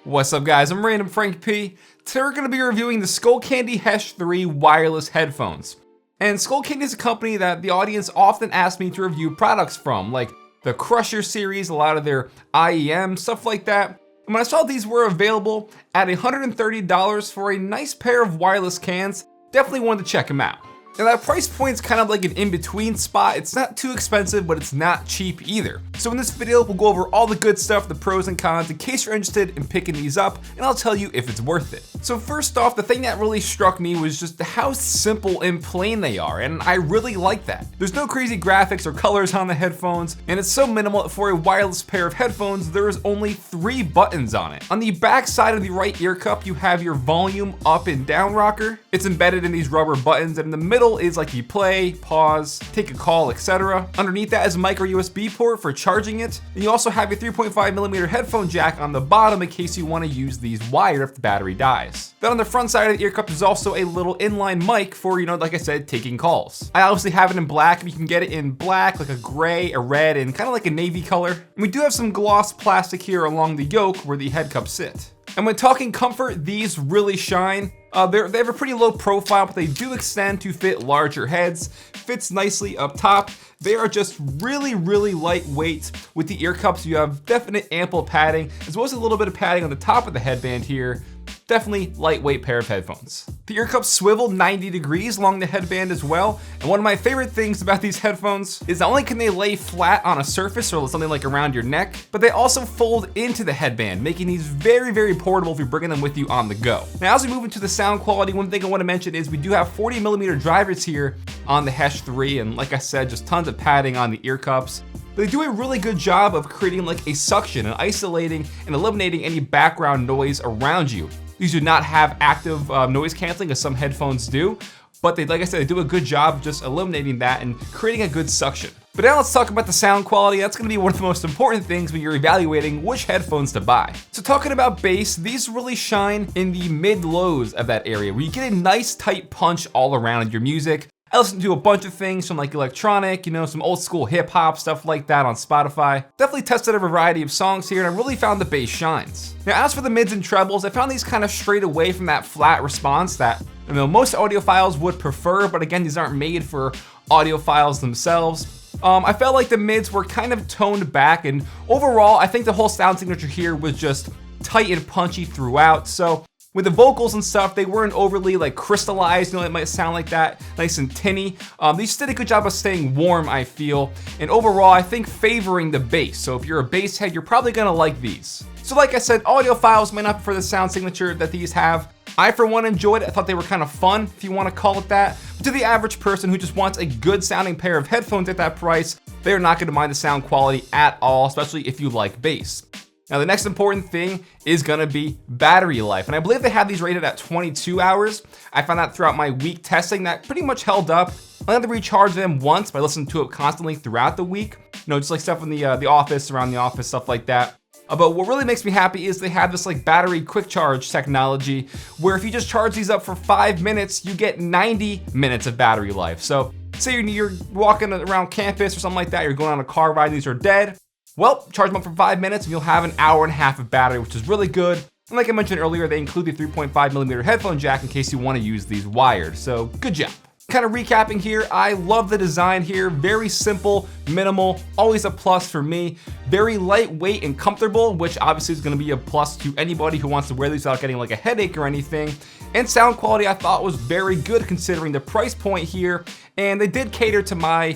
What's up guys, I'm randomfrankp. Today we're going to be reviewing the Skullcandy Hesh 3 wireless headphones. And Skullcandy is a company that the audience often asks me to review products from, like the Crusher series, a lot of their IEM, stuff like that. And when I saw these were available at $130 for a nice pair of wireless cans, definitely wanted to check them out. Now that price point is kind of like an in-between spot. It's not too expensive, but it's not cheap either. So in this video, we'll go over all the good stuff, the pros and cons, in case you're interested in picking these up, and I'll tell you if it's worth it. So first off, the thing that really struck me was just how simple and plain they are, and I really like that. There's no crazy graphics or colors on the headphones, and it's so minimal that for a wireless pair of headphones, there is only 3 buttons on it. On the back side of the right ear cup, you have your volume up and down rocker. It's embedded in these rubber buttons, and in the middle is like you play, pause, take a call, etc. Underneath that is a micro USB port for charging it. And you also have your 3.5mm headphone jack on the bottom in case you want to use these wired if the battery dies. Then on the front side of the ear cup is also a little inline mic for, like I said, taking calls. I obviously have it in black, but you can get it in black, like a gray, a red, and kind of like a navy color. And we do have some gloss plastic here along the yoke where the head cups sit. And when talking comfort, these really shine. They have a pretty low profile, but they do extend to fit larger heads. Fits nicely up top. They are just really lightweight. With the ear cups, you have definite ample padding, as well as a little bit of padding on the top of the headband here. Definitely lightweight pair of headphones. The ear cups swivel 90 degrees along the headband as well. And one of my favorite things about these headphones is not only can they lay flat on a surface or something like around your neck, but they also fold into the headband, making these very portable if you're bringing them with you on the go. Now, as we move into the sound quality, one thing I want to mention is we do have 40mm drivers here on the Hesh 3. And like I said, just tons of padding on the ear cups. They do a really good job of creating like a suction and isolating and eliminating any background noise around you. These do not have active noise canceling as some headphones do, but like I said, they do a good job of just eliminating that and creating a good suction. But now let's talk about the sound quality. That's gonna be one of the most important things when you're evaluating which headphones to buy. So talking about bass, these really shine in the mid-lows of that area where you get a nice tight punch all around your music. I listen to a bunch of things from like electronic, some old school hip hop, stuff like that on Spotify. Definitely tested a variety of songs here and I really found the bass shines. Now as for the mids and trebles, I found these kind of strayed away from that flat response that most audiophiles would prefer, but again, these aren't made for audiophiles themselves. I felt like the mids were kind of toned back, and overall, I think the whole sound signature here was just tight and punchy throughout. So with the vocals and stuff, they weren't overly like crystallized, it might sound like that, nice and tinny. These did a good job of staying warm, I feel. And overall, I think favoring the bass. So if you're a bass head, you're probably gonna like these. So like I said, audiophiles might not prefer the sound signature that these have. I, for one, enjoyed it. I thought they were kind of fun, if you want to call it that. But to the average person who just wants a good sounding pair of headphones at that price, they're not gonna mind the sound quality at all, especially if you like bass. Now the next important thing is gonna be battery life. And I believe they have these rated at 22 hours. I found that throughout my week testing that pretty much held up. I had to recharge them once, but I listened to it constantly throughout the week. Just like stuff in the office, around the office, stuff like that. But what really makes me happy is they have this like battery quick charge technology where if you just charge these up for 5 minutes, you get 90 minutes of battery life. So say you're walking around campus or something like that, you're going on a car ride, these are dead. Well, charge them up for 5 minutes and you'll have an hour and a half of battery, which is really good. And like I mentioned earlier, they include the 3.5mm headphone jack in case you want to use these wired. So good job. Kind of recapping here, I love the design here. Very simple, minimal, always a plus for me. Very lightweight and comfortable, which obviously is going to be a plus to anybody who wants to wear these without getting like a headache or anything. And sound quality I thought was very good considering the price point here. And they did cater to my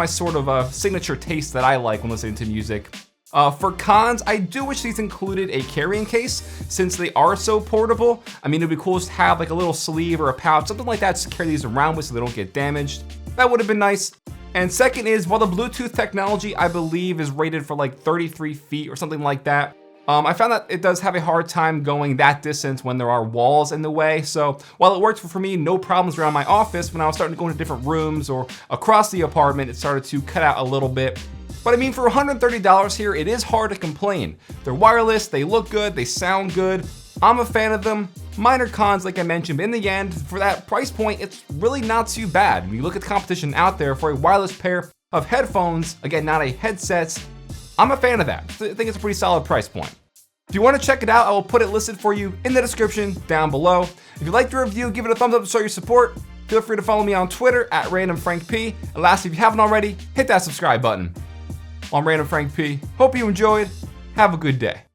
sort of signature taste that I like when listening to music. For cons, I do wish these included a carrying case since they are so portable. It'd be cool to have like a little sleeve or a pouch, something like that to carry these around with so they don't get damaged. That would have been nice. And second is, while the Bluetooth technology I believe is rated for like 33 feet or something like that, I found that it does have a hard time going that distance when there are walls in the way. So while it worked for me, no problems around my office, when I was starting to go into different rooms or across the apartment, it started to cut out a little bit. But for $130 here, it is hard to complain. They're wireless, they look good, they sound good. I'm a fan of them. Minor cons, like I mentioned, but in the end, for that price point, it's really not too bad. When you look at the competition out there for a wireless pair of headphones, again, not a headset, I'm a fan of that. I think it's a pretty solid price point. If you want to check it out, I will put it listed for you in the description down below. If you like the review, give it a thumbs up to show your support. Feel free to follow me on Twitter at randomfrankp. And lastly, if you haven't already, hit that subscribe button. I'm Random Frank P. Hope you enjoyed. Have a good day.